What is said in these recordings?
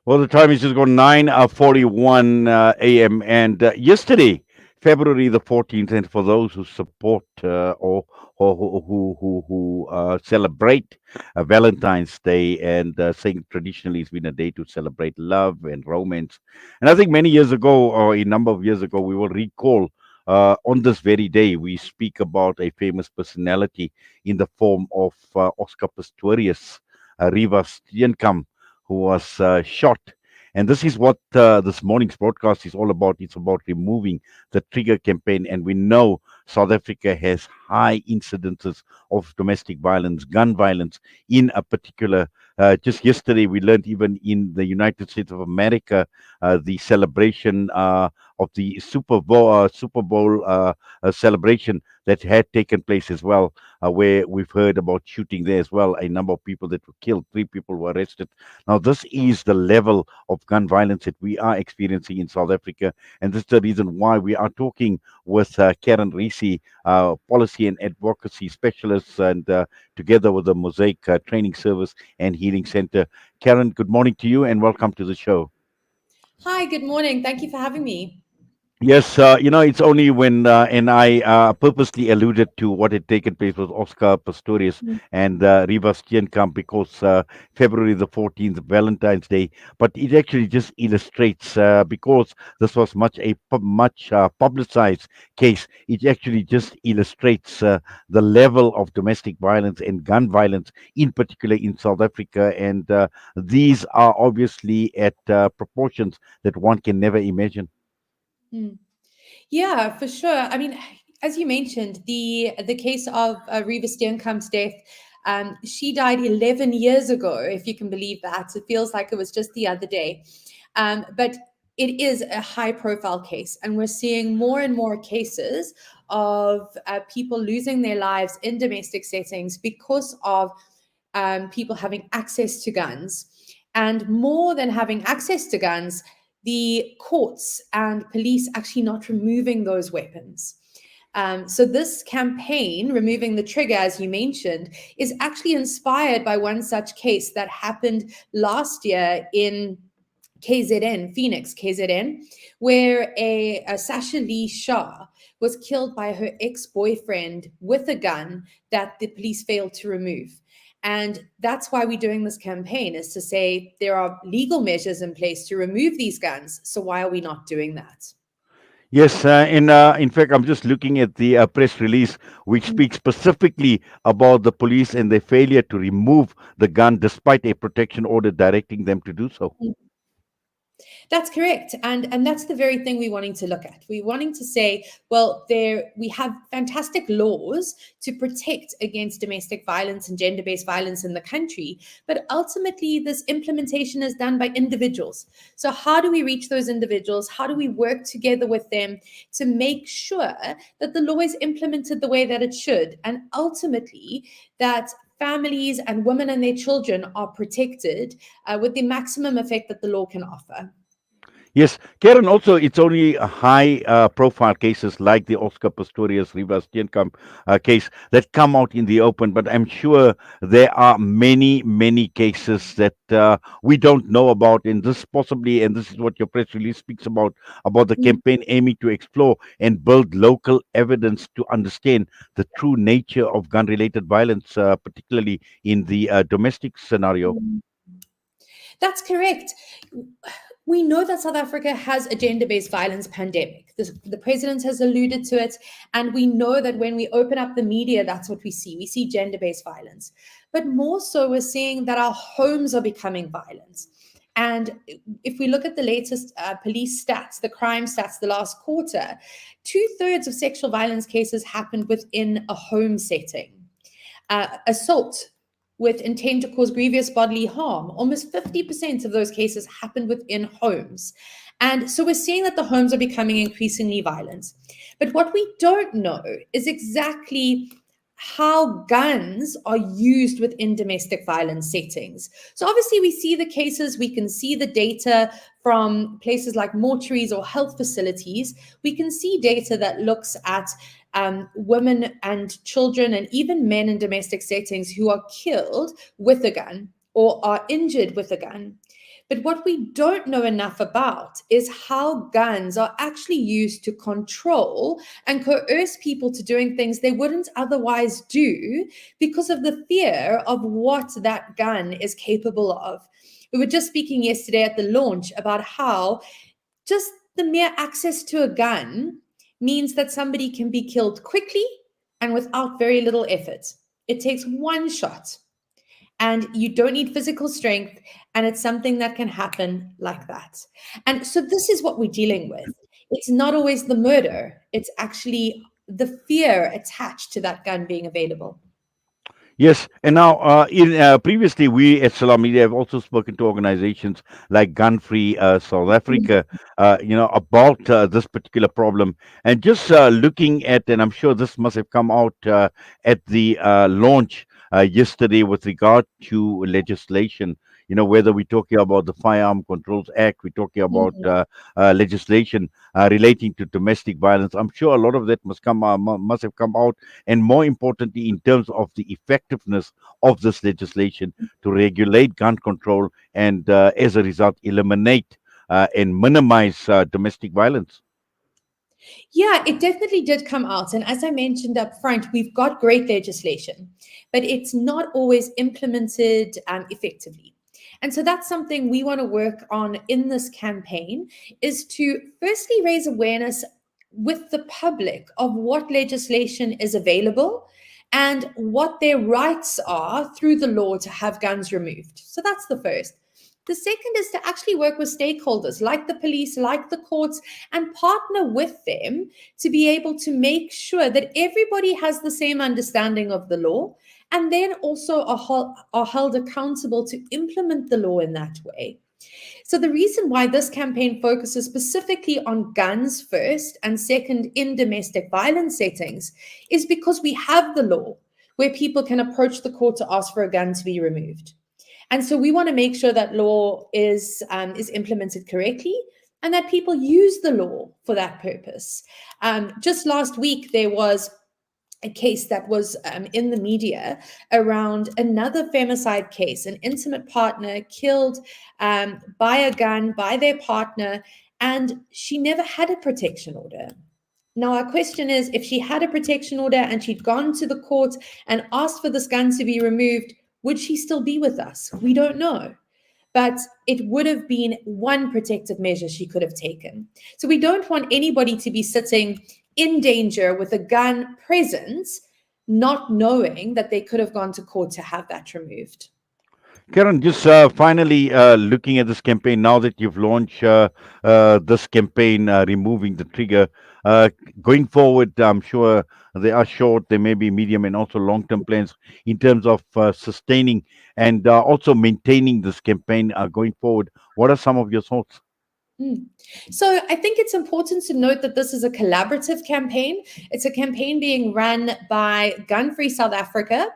Well, the time is just gone 9:41 a.m. And yesterday, February the 14th, and for those who support or who celebrate Valentine's Day, and saying traditionally it's been a day to celebrate love and romance. And I think many years ago, or a number of years ago, we will recall. On this very day, we speak about a famous personality in the form of Oscar Pistorius, Riva Steenkamp, who was shot. And this is what this morning's broadcast is all about. It's about removing the trigger campaign. And we know South Africa has high incidences of domestic violence, gun violence in a particular. Just yesterday, we learned even in the United States of America, the celebration of the Super Bowl celebration that had taken place as well, where we've heard about shooting there as well. A number of people that were killed, 3 people were arrested. Now, this is the level of gun violence that we are experiencing in South Africa, and this is the reason why we are talking with Kerryn Rehse, policy and advocacy specialist, and together with the MOSAIC Training Service and Healing Center. Kerryn, good morning to you, and welcome to the show. Hi, good morning. Thank you for having me. Yes, it's only when, and I purposely alluded to what had taken place with Oscar Pistorius Mm. and Riva Steenkamp, because February the 14th, Valentine's Day, but it actually just illustrates, because this was much publicized case, it actually just illustrates the level of domestic violence and gun violence, in particular in South Africa. And these are obviously at proportions that one can never imagine. Mm. Yeah, for sure. I mean, as you mentioned, the case of Reva Steenkamp's death, she died 11 years ago, if you can believe that. It feels like it was just the other day. But it is a high profile case, and we're seeing more and more cases of people losing their lives in domestic settings because of people having access to guns. And more than having access to guns, the courts and police actually not removing those weapons. So this campaign, removing the trigger, as you mentioned, is actually inspired by one such case that happened last year in KZN, Phoenix, KZN, where a Sasha Lee Shah was killed by her ex-boyfriend with a gun that the police failed to remove. And that's why we're doing this campaign, is to say there are legal measures in place to remove these guns. So why are we not doing that? Yes, in fact, I'm just looking at the press release, which speaks specifically about the police and their failure to remove the gun despite a protection order directing them to do so. That's correct. And that's the very thing we're wanting to look at. We're wanting to say, well, there we have fantastic laws to protect against domestic violence and gender-based violence in the country, but ultimately this implementation is done by individuals. So how do we reach those individuals? How do we work together with them to make sure that the law is implemented the way that it should? And ultimately that families and women and their children are protected with the maximum effect that the law can offer. Yes, Karen, also, it's only a high profile cases like the Oscar Pistorius Rivers Steenkamp case that come out in the open, but I'm sure there are many, many cases that we don't know about. And this possibly, and this is what your press release speaks about the campaign aiming to explore and build local evidence to understand the true nature of gun related violence, particularly in the domestic scenario. Mm. That's correct. We know that South Africa has a gender based violence pandemic. The president has alluded to it. And we know that when we open up the media, that's what we see. We see gender based violence. But more so, we're seeing that our homes are becoming violent. And if we look at the latest police stats, the crime stats, the last quarter, 2/3 of sexual violence cases happened within a home setting. Assault with intent to cause grievous bodily harm. Almost 50% of those cases happened within homes. And so we're seeing that the homes are becoming increasingly violent. But what we don't know is exactly how guns are used within domestic violence settings. So obviously we see the cases, we can see the data from places like mortuaries or health facilities. We can see data that looks at women and children and even men in domestic settings who are killed with a gun or are injured with a gun. But what we don't know enough about is how guns are actually used to control and coerce people to doing things they wouldn't otherwise do because of the fear of what that gun is capable of. We were just speaking yesterday at the launch about how just the mere access to a gun means that somebody can be killed quickly and without very little effort. It takes one shot and you don't need physical strength, and it's something that can happen like that. And so this is what we're dealing with. It's not always the murder, it's actually the fear attached to that gun being available. Yes, and now in previously we at Salam Media have also spoken to organizations like Gun Free South Africa, about this particular problem, and just looking at, and I'm sure this must have come out at the launch yesterday with regard to legislation. Whether we're talking about the Firearm Controls Act, we're talking about Mhm. legislation relating to domestic violence. I'm sure a lot of that must have come out, and more importantly, in terms of the effectiveness of this legislation to regulate gun control and, as a result, eliminate and minimize domestic violence. Yeah, it definitely did come out. And as I mentioned up front, we've got great legislation, but it's not always implemented effectively. And so that's something we want to work on in this campaign is to firstly raise awareness with the public of what legislation is available and what their rights are through the law to have guns removed. So that's the first. The second is to actually work with stakeholders like the police, like the courts, and partner with them to be able to make sure that everybody has the same understanding of the law and then also are held accountable to implement the law in that way. So, the reason why this campaign focuses specifically on guns first and second in domestic violence settings is because we have the law where people can approach the court to ask for a gun to be removed. And so we want to make sure that law is implemented correctly and that people use the law for that purpose. Just last week, there was a case that was in the media around another femicide case, an intimate partner killed by a gun by their partner, and she never had a protection order. Now, our question is if she had a protection order and she'd gone to the court and asked for this gun to be removed, would she still be with us? We don't know. But it would have been one protective measure she could have taken. So we don't want anybody to be sitting in danger with a gun present, not knowing that they could have gone to court to have that removed. Karen, just finally looking at this campaign now that you've launched this campaign, removing the trigger. Uh, Going forward, I'm sure there are short, there may be medium, and also long-term plans in terms of sustaining and also maintaining this campaign going forward. What are some of your thoughts? Mm. So I think it's important to note that this is a collaborative campaign. It's a campaign being run by Gun Free South Africa,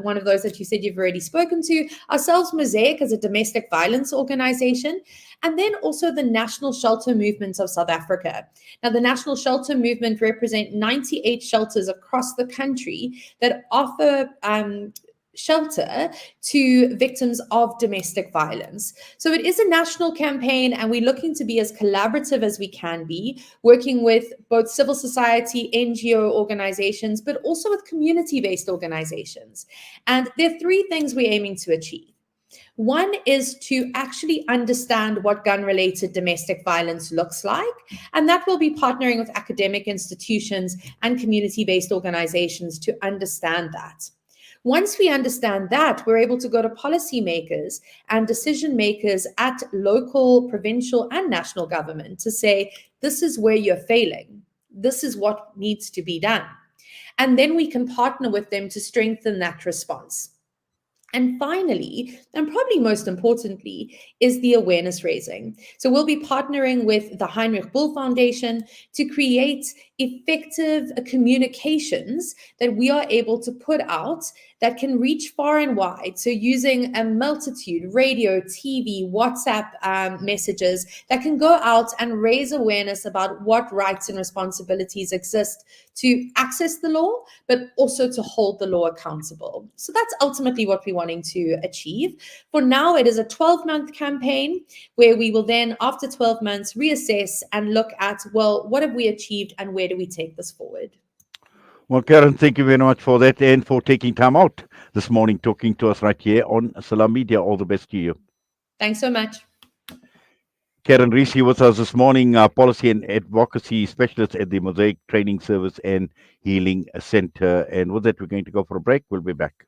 one of those that you said you've already spoken to, ourselves, MOSAIC, as a domestic violence organization, and then also the National Shelter Movement of South Africa. Now, the National Shelter Movement represent 98 shelters across the country that offer shelter to victims of domestic violence. So it is a national campaign, and we're looking to be as collaborative as we can be, working with both civil society, NGO organizations, but also with community-based organizations. And there are three things we're aiming to achieve. One is to actually understand what gun-related domestic violence looks like, and that will be partnering with academic institutions and community-based organizations to understand that. Once we understand that, we're able to go to policymakers and decision makers at local, provincial, and national government to say, this is where you're failing. This is what needs to be done. And then we can partner with them to strengthen that response. And finally, and probably most importantly, is the awareness raising. So we'll be partnering with the Heinrich Bull Foundation to create effective communications that we are able to put out that can reach far and wide. So using a multitude, radio, TV, WhatsApp messages that can go out and raise awareness about what rights and responsibilities exist to access the law, but also to hold the law accountable. So that's ultimately what we're wanting to achieve. For now, it is a 12-month campaign where we will then, after 12 months, reassess and look at, well, what have we achieved and where do we take this forward? Well, Kerryn, thank you very much for that and for taking time out this morning talking to us right here on Salam Media. All the best to you. Thanks so much. Kerryn Rehse with us this morning, policy and advocacy specialist at the MOSAIC Training Service and Healing Center. And with that, we're going to go for a break. We'll be back.